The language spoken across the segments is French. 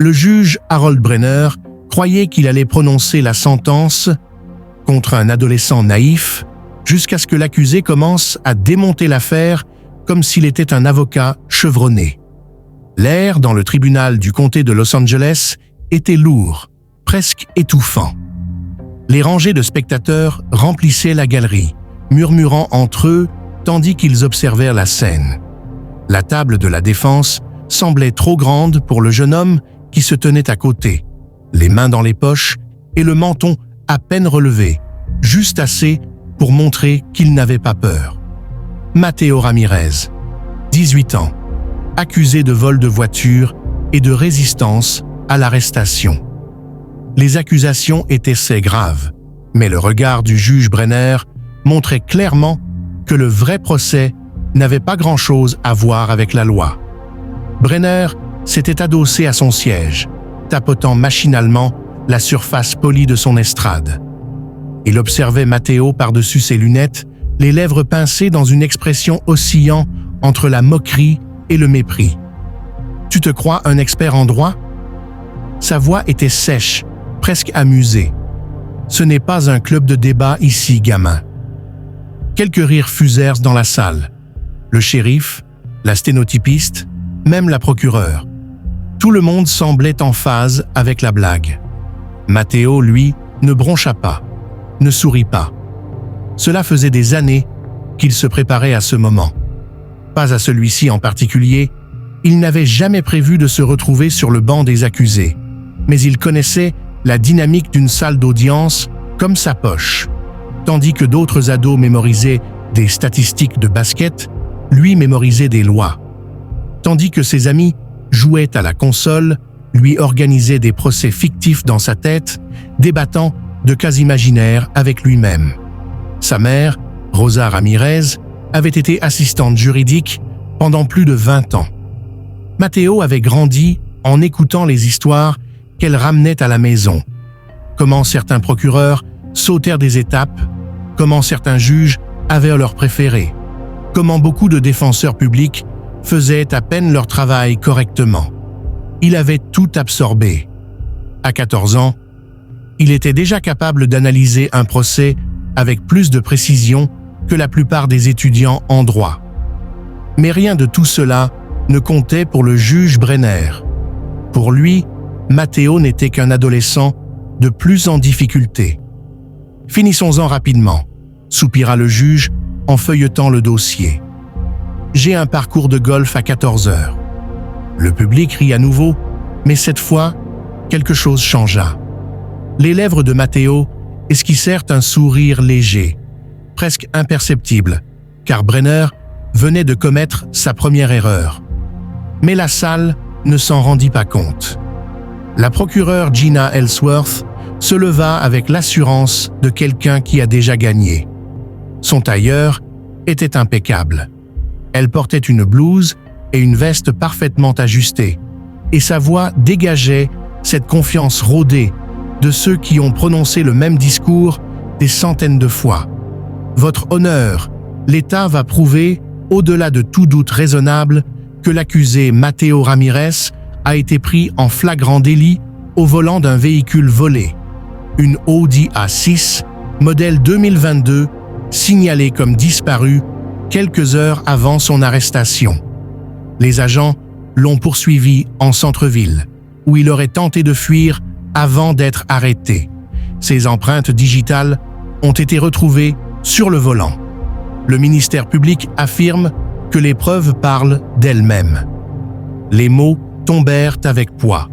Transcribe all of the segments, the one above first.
Le juge Harold Brenner croyait qu'il allait prononcer la sentence contre un adolescent naïf jusqu'à ce que l'accusé commence à démonter l'affaire comme s'il était un avocat chevronné. L'air dans le tribunal du comté de Los Angeles était lourd, presque étouffant. Les rangées de spectateurs remplissaient la galerie, murmurant entre eux tandis qu'ils observèrent la scène. La table de la défense semblait trop grande pour le jeune homme qui se tenait à côté, les mains dans les poches et le menton à peine relevé, juste assez pour montrer qu'il n'avait pas peur. Mateo Ramirez, 18 ans, accusé de vol de voiture et de résistance à l'arrestation. Les accusations étaient assez graves, mais le regard du juge Brenner montrait clairement que le vrai procès n'avait pas grand-chose à voir avec la loi. Brenner s'était adossé à son siège, tapotant machinalement la surface polie de son estrade. Il observait Mateo par-dessus ses lunettes, les lèvres pincées dans une expression oscillant entre la moquerie et le mépris. « Tu te crois un expert en droit ?» Sa voix était sèche, presque amusée. « Ce n'est pas un club de débat ici, gamin. » Quelques rires fusèrent dans la salle. Le shérif, la sténotypiste, même la procureure. Tout le monde semblait en phase avec la blague. Mateo, lui, ne broncha pas, ne sourit pas. Cela faisait des années qu'il se préparait à ce moment. Pas à celui-ci en particulier, il n'avait jamais prévu de se retrouver sur le banc des accusés, mais il connaissait la dynamique d'une salle d'audience comme sa poche. Tandis que d'autres ados mémorisaient des statistiques de basket, lui mémorisait des lois. Tandis que ses amis jouaient à la console, lui organisait des procès fictifs dans sa tête, débattant de cas imaginaires avec lui-même. Sa mère, Rosa Ramirez, avait été assistante juridique pendant plus de 20 ans. Mateo avait grandi en écoutant les histoires qu'elle ramenait à la maison. Comment certains procureurs sautèrent des étapes, comment certains juges avaient leur préféré, comment beaucoup de défenseurs publics faisaient à peine leur travail correctement. Il avait tout absorbé. À 14 ans, il était déjà capable d'analyser un procès avec plus de précision que la plupart des étudiants en droit. Mais rien de tout cela ne comptait pour le juge Brenner. Pour lui, Mateo n'était qu'un adolescent de plus en difficulté. « Finissons-en rapidement », soupira le juge en feuilletant le dossier. « J'ai un parcours de golf à 14 heures. » Le public rit à nouveau, mais cette fois, quelque chose changea. Les lèvres de Mateo esquissèrent un sourire léger, presque imperceptible, car Brenner venait de commettre sa première erreur. Mais la salle ne s'en rendit pas compte. La procureure Gina Ellsworth se leva avec l'assurance de quelqu'un qui a déjà gagné. Son tailleur était impeccable. Elle portait une blouse et une veste parfaitement ajustées, et sa voix dégageait cette confiance rodée de ceux qui ont prononcé le même discours des centaines de fois. Votre honneur, l'État va prouver, au-delà de tout doute raisonnable, que l'accusé Mateo Ramirez a été pris en flagrant délit au volant d'un véhicule volé, une Audi A6, modèle 2022, signalée comme disparue quelques heures avant son arrestation. Les agents l'ont poursuivi en centre-ville, où il aurait tenté de fuir avant d'être arrêté. Ses empreintes digitales ont été retrouvées sur le volant. Le ministère public affirme que les preuves parlent d'elles-mêmes. Les mots tombèrent avec poids.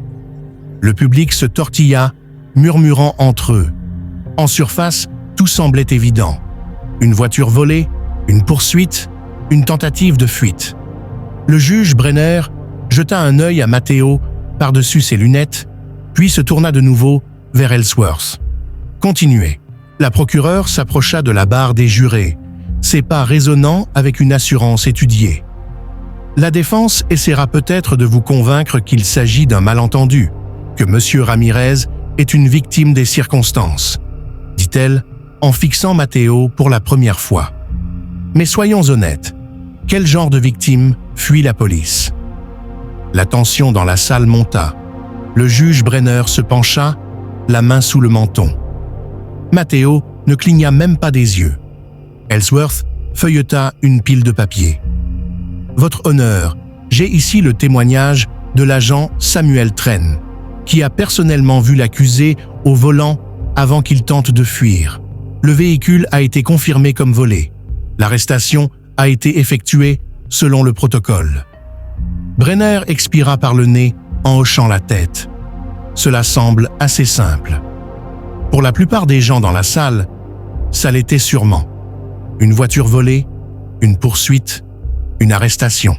Le public se tortilla, murmurant entre eux. En surface, tout semblait évident. Une voiture volée, une poursuite, une tentative de fuite. Le juge Brenner jeta un œil à Mateo par-dessus ses lunettes, puis se tourna de nouveau vers Ellsworth. Continuez. La procureure s'approcha de la barre des jurés, ses pas résonnant avec une assurance étudiée. La défense essaiera peut-être de vous convaincre qu'il s'agit d'un malentendu, que M. Ramirez est une victime des circonstances, dit-elle en fixant Mateo pour la première fois. Mais soyons honnêtes, quel genre de victime fuit la police? La tension dans la salle monta. Le juge Brenner se pencha, la main sous le menton. Matteo ne cligna même pas des yeux. Ellsworth feuilleta une pile de papier. « Votre honneur, j'ai ici le témoignage de l'agent Samuel Tren, qui a personnellement vu l'accusé au volant avant qu'il tente de fuir. Le véhicule a été confirmé comme volé. L'arrestation a été effectuée selon le protocole. » Brenner expira par le nez en hochant la tête. Cela semble assez simple. Pour la plupart des gens dans la salle, ça l'était sûrement. Une voiture volée, une poursuite, une arrestation.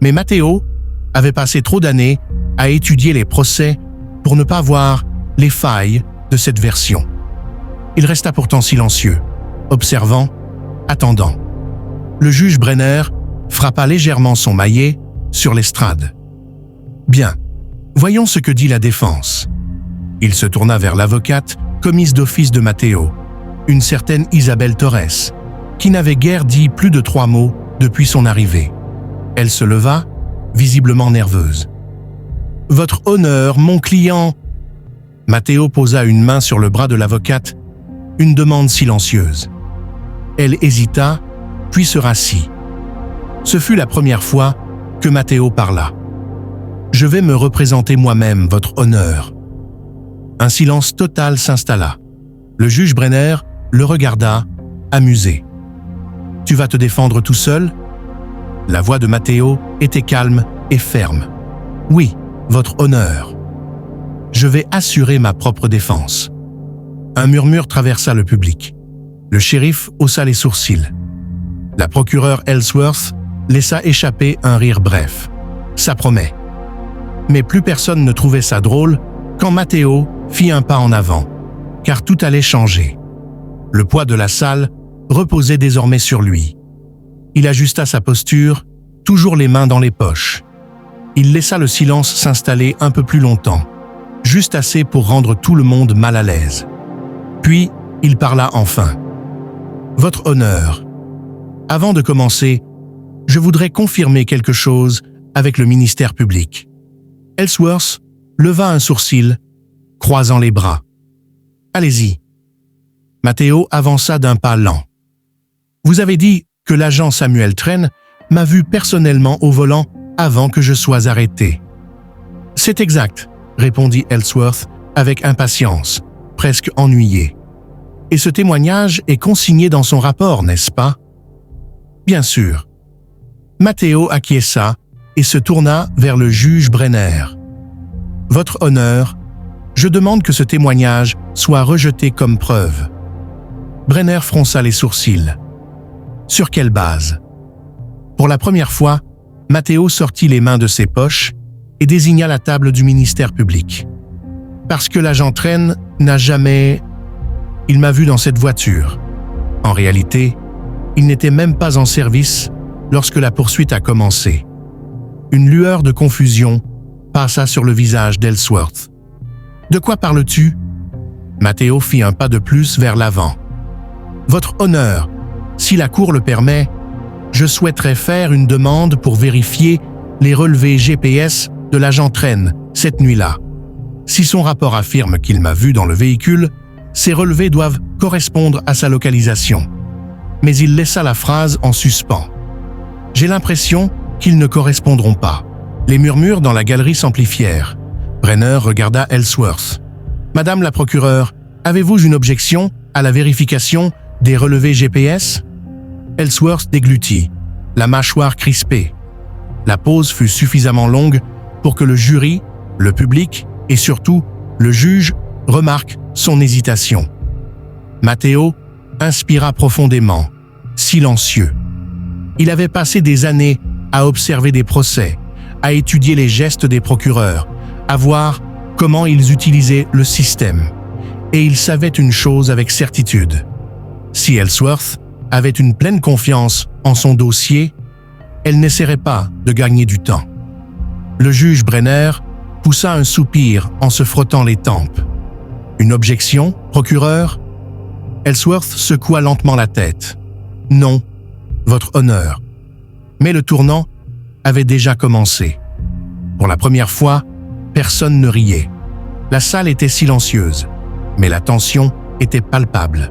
Mais Matteo avait passé trop d'années à étudier les procès pour ne pas voir les failles de cette version. Il resta pourtant silencieux, observant, attendant. Le juge Brenner frappa légèrement son maillet sur l'estrade. « Bien, voyons ce que dit la défense. » Il se tourna vers l'avocate commise d'office de Matteo, une certaine Isabelle Torres, qui n'avait guère dit plus de 3 mots depuis son arrivée. Elle se leva, visiblement nerveuse. « Votre honneur, mon client… » Matteo posa une main sur le bras de l'avocate, une demande silencieuse. Elle hésita, puis se rassit. Ce fut la première fois que Matteo parla. « Je vais me représenter moi-même, votre honneur. » Un silence total s'installa. Le juge Brenner le regarda, amusé. « Tu vas te défendre tout seul ?» La voix de Matteo était calme et ferme. « Oui, votre honneur. Je vais assurer ma propre défense. » Un murmure traversa le public. Le shérif haussa les sourcils. La procureure Ellsworth laissa échapper un rire bref. « Ça promet. » Mais plus personne ne trouvait ça drôle quand Matteo fit un pas en avant, car tout allait changer. Le poids de la salle reposait désormais sur lui. Il ajusta sa posture, toujours les mains dans les poches. Il laissa le silence s'installer un peu plus longtemps, juste assez pour rendre tout le monde mal à l'aise. Puis, il parla enfin. « Votre honneur, avant de commencer, je voudrais confirmer quelque chose avec le ministère public. » Ellsworth leva un sourcil, croisant les bras. « Allez-y. » Matteo avança d'un pas lent. « Vous avez dit que l'agent Samuel Tren m'a vu personnellement au volant avant que je sois arrêté. »« C'est exact, » répondit Ellsworth avec impatience, presque ennuyé. « Et ce témoignage est consigné dans son rapport, n'est-ce pas? » « Bien sûr. » Matteo acquiesça et se tourna vers le juge Brenner. « Votre honneur, je demande que ce témoignage soit rejeté comme preuve. » Brenner fronça les sourcils. « Sur quelle base? » Pour la première fois, Matteo sortit les mains de ses poches et désigna la table du ministère public. « Parce que l'agent Tren n'a jamais… Il m'a vu dans cette voiture. En réalité, il n'était même pas en service lorsque la poursuite a commencé. » Une lueur de confusion passa sur le visage d'Ellsworth. « De quoi parles-tu » Matteo fit un pas de plus vers l'avant. « Votre honneur, si la Cour le permet, je souhaiterais faire une demande pour vérifier les relevés GPS de l'agent Tren cette nuit-là. Si son rapport affirme qu'il m'a vu dans le véhicule, ces relevés doivent correspondre à sa localisation. » Mais il laissa la phrase en suspens. « J'ai l'impression qu'ils ne correspondront pas. » Les murmures dans la galerie s'amplifièrent. Brenner regarda Ellsworth. « Madame la procureure, avez-vous une objection à la vérification des relevés GPS ?» Ellsworth déglutit, la mâchoire crispée. La pause fut suffisamment longue pour que le jury, le public et surtout le juge remarquent son hésitation. Matteo inspira profondément, silencieux. Il avait passé des années à observer des procès, à étudier les gestes des procureurs, à voir comment ils utilisaient le système. Et il savait une chose avec certitude. Si Ellsworth avait une pleine confiance en son dossier, elle n'essaierait pas de gagner du temps. Le juge Brenner poussa un soupir en se frottant les tempes. « Une objection, procureur ?» Ellsworth secoua lentement la tête. « Non, votre honneur. » Mais le tournant avait déjà commencé. Pour la première fois, Personne ne riait. La salle était silencieuse, mais la tension était palpable.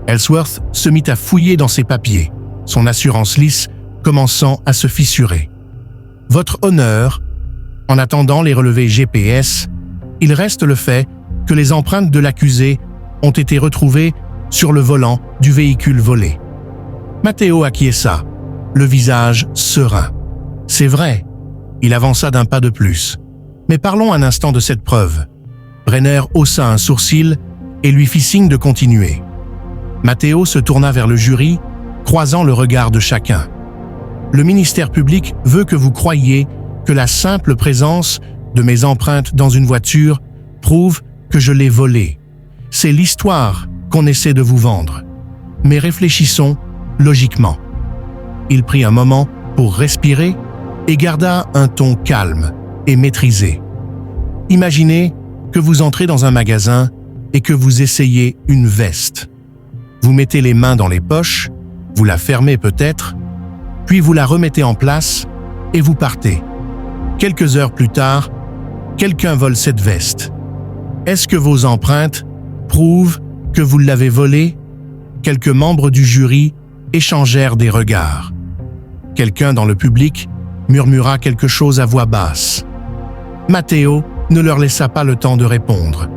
Ellsworth se mit à fouiller dans ses papiers, son assurance lisse commençant à se fissurer. « Votre honneur, en attendant les relevés GPS, il reste le fait que les empreintes de l'accusé ont été retrouvées sur le volant du véhicule volé. » Matteo acquiesça, le visage serein. « C'est vrai. » Il avança d'un pas de plus. « Mais parlons un instant de cette preuve. » Brenner haussa un sourcil et lui fit signe de continuer. Matteo se tourna vers le jury, croisant le regard de chacun. « Le ministère public veut que vous croyiez que la simple présence de mes empreintes dans une voiture prouve que je l'ai volée. C'est l'histoire qu'on essaie de vous vendre. Mais réfléchissons logiquement. » Il prit un moment pour respirer et garda un ton calme et maîtrisé. « Imaginez que vous entrez dans un magasin et que vous essayez une veste. Vous mettez les mains dans les poches, vous la fermez peut-être, puis vous la remettez en place et vous partez. Quelques heures plus tard, quelqu'un vole cette veste. Est-ce que vos empreintes prouvent que vous l'avez volée? » Quelques membres du jury échangèrent des regards. Quelqu'un dans le public murmura quelque chose à voix basse. Matteo ne leur laissa pas le temps de répondre.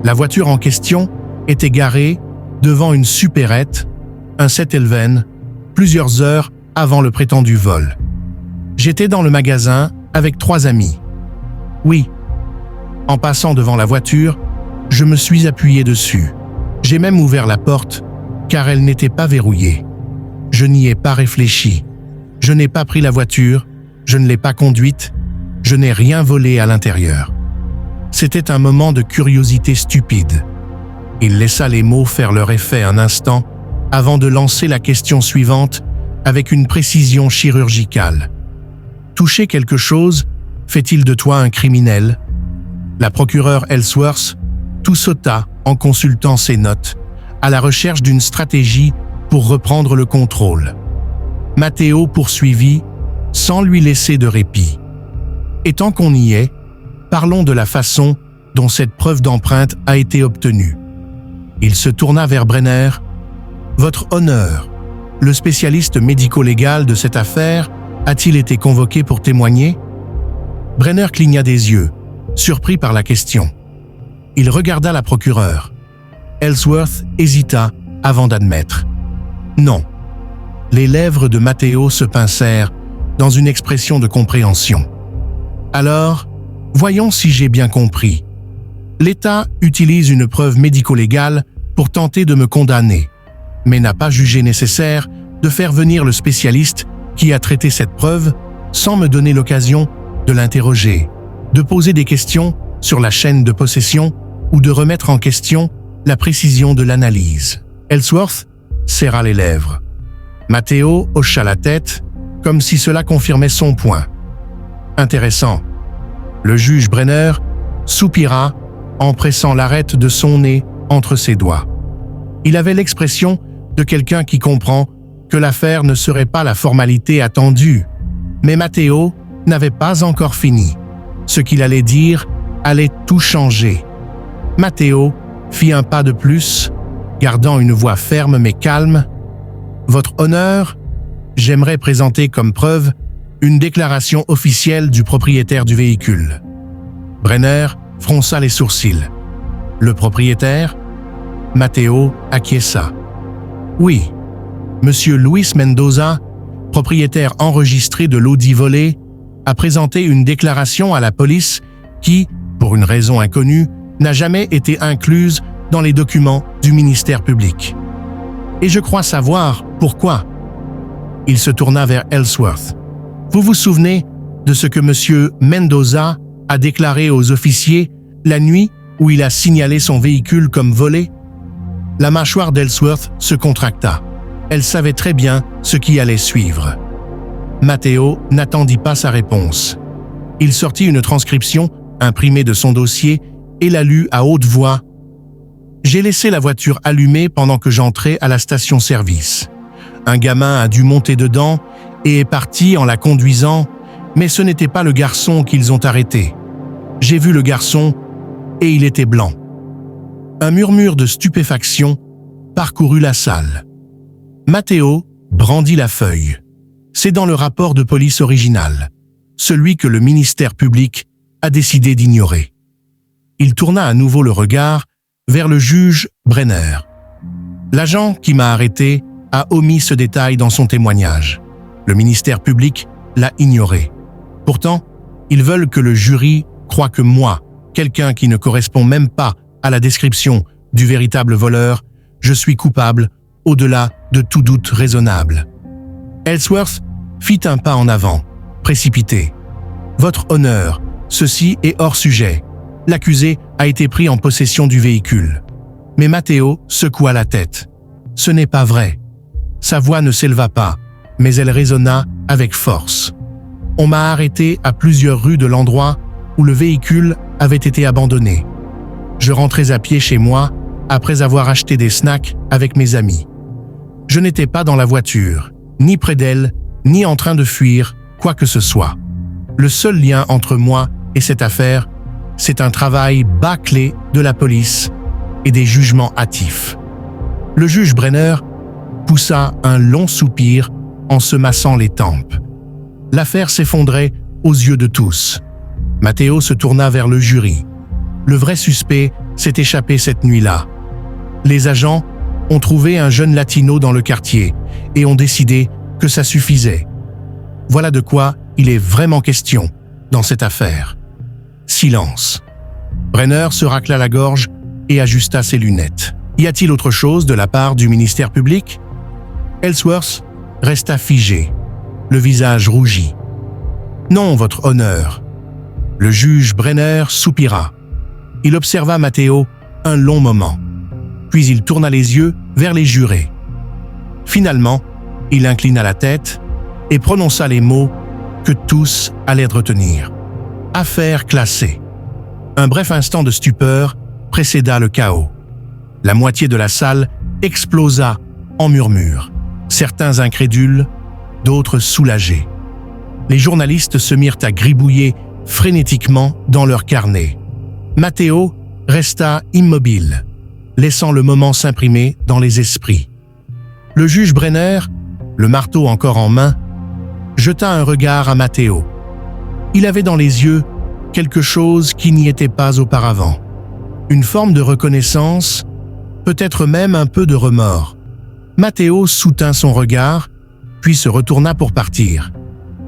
La voiture en question était garée devant une supérette, un 711, plusieurs heures avant le prétendu vol. J'étais dans le magasin avec 3 amis. Oui. En passant devant la voiture, je me suis appuyé dessus. J'ai même ouvert la porte, car elle n'était pas verrouillée. Je n'y ai pas réfléchi. Je n'ai pas pris la voiture, je ne l'ai pas conduite, je n'ai rien volé à l'intérieur. C'était un moment de curiosité stupide. Il laissa les mots faire leur effet un instant avant de lancer la question suivante avec une précision chirurgicale. « Toucher quelque chose fait-il de toi un criminel ?» La procureure Ellsworth tout sauta en consultant ses notes, à la recherche d'une stratégie pour reprendre le contrôle. Matteo poursuivit sans lui laisser de répit. « Et tant qu'on y est, parlons de la façon dont cette preuve d'empreinte a été obtenue. » Il se tourna vers Brenner. « Votre honneur, le spécialiste médico-légal de cette affaire a-t-il été convoqué pour témoigner ?» Brenner cligna des yeux, surpris par la question. Il regarda la procureure. Ellsworth hésita avant d'admettre. « Non. » Les lèvres de Matteo se pincèrent dans une expression de compréhension. « Alors, voyons si j'ai bien compris. L'État utilise une preuve médico-légale pour tenter de me condamner, mais n'a pas jugé nécessaire de faire venir le spécialiste qui a traité cette preuve sans me donner l'occasion de l'interroger, de poser des questions sur la chaîne de possession ou de remettre en question la précision de l'analyse. » Ellsworth serra les lèvres. Matteo hocha la tête, comme si cela confirmait son point. « Intéressant. » Le juge Brenner soupira en pressant l'arête de son nez entre ses doigts. Il avait l'expression de quelqu'un qui comprend que l'affaire ne serait pas la formalité attendue, mais Matteo n'avait pas encore fini. Ce qu'il allait dire allait tout changer. Matteo fit un pas de plus, gardant une voix ferme mais calme. « Votre honneur, j'aimerais présenter comme preuve une déclaration officielle du propriétaire du véhicule. » Brenner fronça les sourcils. « Le propriétaire ?» Matteo acquiesça. « Oui, Monsieur Luis Mendoza, propriétaire enregistré de l'Audi volé, a présenté une déclaration à la police qui, pour une raison inconnue, n'a jamais été incluse dans les documents du ministère public. Et je crois savoir pourquoi. » Il se tourna vers Ellsworth. « Vous vous souvenez de ce que Monsieur Mendoza a déclaré aux officiers la nuit où il a signalé son véhicule comme volé ?» La mâchoire d'Ellsworth se contracta. Elle savait très bien ce qui allait suivre. Matteo n'attendit pas sa réponse. Il sortit une transcription imprimée de son dossier et la lut à haute voix. « J'ai laissé la voiture allumée pendant que j'entrais à la station-service. Un gamin a dû monter dedans et est parti en la conduisant, mais ce n'était pas le garçon qu'ils ont arrêté. J'ai vu le garçon et il était blanc. Un murmure de stupéfaction parcourut la salle. Matteo brandit la feuille. C'est dans le rapport de police original, celui que le ministère public a décidé d'ignorer. Il tourna à nouveau le regard vers le juge Brenner. L'agent qui m'a arrêté a omis ce détail dans son témoignage. Le ministère public l'a ignoré. Pourtant, ils veulent que le jury croie que moi, quelqu'un qui ne correspond même pas à la description du véritable voleur, je suis coupable au-delà de tout doute raisonnable. Ellsworth fit un pas en avant, précipité. « Votre honneur, ceci est hors sujet. L'accusé a été pris en possession du véhicule. » Mais Matteo secoua la tête. « Ce n'est pas vrai. » Sa voix ne s'éleva pas, mais elle résonna avec force. « On m'a arrêté à plusieurs rues de l'endroit où le véhicule avait été abandonné. Je rentrais à pied chez moi après avoir acheté des snacks avec mes amis. Je n'étais pas dans la voiture, ni près d'elle, ni en train de fuir, quoi que ce soit. Le seul lien entre moi et cette affaire, c'est un travail bâclé de la police et des jugements hâtifs. » Le juge Brenner poussa un long soupir en se massant les tempes. L'affaire s'effondrait aux yeux de tous. Matteo se tourna vers le jury. Le vrai suspect s'est échappé cette nuit-là. Les agents ont trouvé un jeune latino dans le quartier et ont décidé que ça suffisait. Voilà de quoi il est vraiment question dans cette affaire. Silence. Brenner se racla la gorge et ajusta ses lunettes. Y a-t-il autre chose de la part du ministère public? Ellsworth resta figé, le visage rougi. Non, votre honneur. Le juge Brenner soupira. Il observa Matteo un long moment. Puis il tourna les yeux vers les jurés. Finalement, il inclina la tête et prononça les mots que tous allaient retenir. Affaire classée. Un bref instant de stupeur précéda le chaos. La moitié de la salle explosa en murmures. Certains incrédules, d'autres soulagés. Les journalistes se mirent à gribouiller frénétiquement dans leurs carnets. Matteo resta immobile, laissant le moment s'imprimer dans les esprits. Le juge Brenner, le marteau encore en main, jeta un regard à Matteo. Il avait dans les yeux quelque chose qui n'y était pas auparavant. Une forme de reconnaissance, peut-être même un peu de remords. Matteo soutint son regard, puis se retourna pour partir.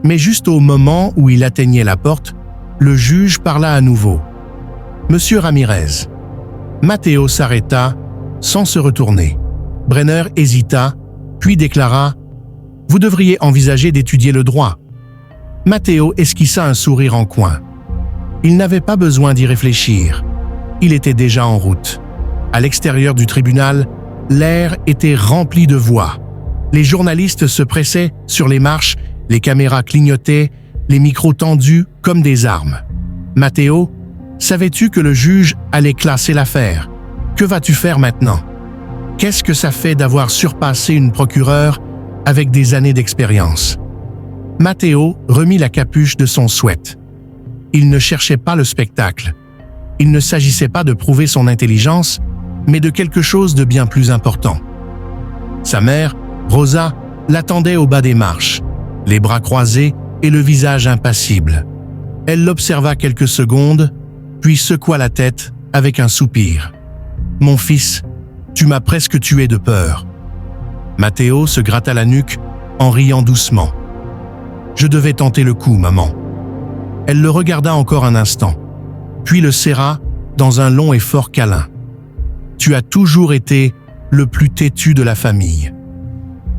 Mais juste au moment où il atteignait la porte, le juge parla à nouveau. « Monsieur Ramirez. » Matteo s'arrêta sans se retourner. Brenner hésita, puis déclara « Vous devriez envisager d'étudier le droit. » Matteo esquissa un sourire en coin. Il n'avait pas besoin d'y réfléchir. Il était déjà en route. À l'extérieur du tribunal, l'air était rempli de voix. Les journalistes se pressaient sur les marches, les caméras clignotaient, les micros tendus comme des armes. « Matteo, savais-tu que le juge allait classer l'affaire? Que vas-tu faire maintenant? Qu'est-ce que ça fait d'avoir surpassé une procureure avec des années d'expérience? » Matteo remit la capuche de son sweat. Il ne cherchait pas le spectacle. Il ne s'agissait pas de prouver son intelligence, mais de quelque chose de bien plus important. Sa mère, Rosa, l'attendait au bas des marches, les bras croisés et le visage impassible. Elle l'observa quelques secondes, puis secoua la tête avec un soupir. « Mon fils, tu m'as presque tué de peur. » Matteo se gratta la nuque en riant doucement. « Je devais tenter le coup, maman. » Elle le regarda encore un instant, puis le serra dans un long et fort câlin. « Tu as toujours été le plus têtu de la famille. »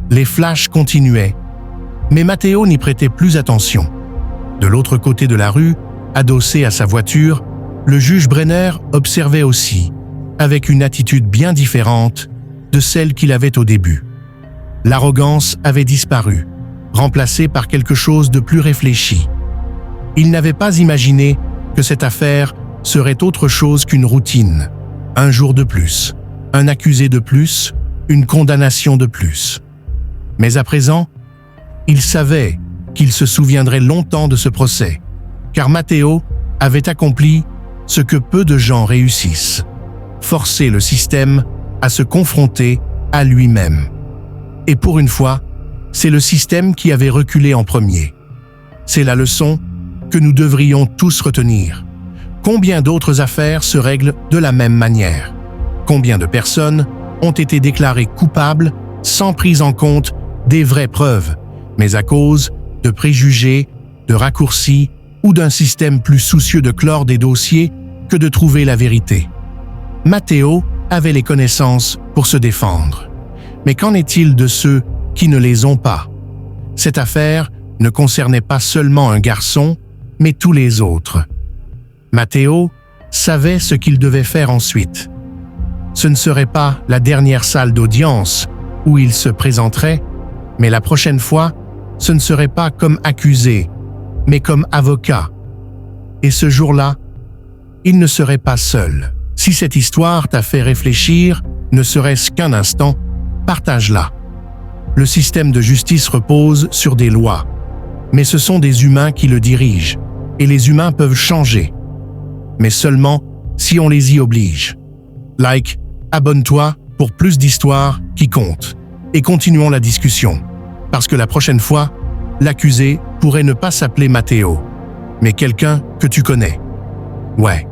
Les flashs continuaient, mais Matteo n'y prêtait plus attention. De l'autre côté de la rue, adossé à sa voiture, le juge Brenner observait aussi, avec une attitude bien différente de celle qu'il avait au début. L'arrogance avait disparu, remplacée par quelque chose de plus réfléchi. Il n'avait pas imaginé que cette affaire serait autre chose qu'une routine. Un jour de plus, un accusé de plus, une condamnation de plus. Mais à présent, il savait qu'il se souviendrait longtemps de ce procès, car Matteo avait accompli ce que peu de gens réussissent, forcer le système à se confronter à lui-même. Et pour une fois, c'est le système qui avait reculé en premier. C'est la leçon que nous devrions tous retenir. Combien d'autres affaires se règlent de la même manière? Combien de personnes ont été déclarées coupables sans prise en compte des vraies preuves, mais à cause de préjugés, de raccourcis ou d'un système plus soucieux de clore des dossiers que de trouver la vérité? Matteo avait les connaissances pour se défendre. Mais qu'en est-il de ceux qui ne les ont pas? Cette affaire ne concernait pas seulement un garçon, mais tous les autres. Matteo savait ce qu'il devait faire ensuite. Ce ne serait pas la dernière salle d'audience où il se présenterait, mais la prochaine fois, ce ne serait pas comme accusé, mais comme avocat. Et ce jour-là, il ne serait pas seul. Si cette histoire t'a fait réfléchir, ne serait-ce qu'un instant, partage-la. Le système de justice repose sur des lois, mais ce sont des humains qui le dirigent, et les humains peuvent changer, mais seulement si on les y oblige. Like, abonne-toi pour plus d'histoires qui comptent, et continuons la discussion, parce que la prochaine fois, l'accusé pourrait ne pas s'appeler Matteo, mais quelqu'un que tu connais. Ouais.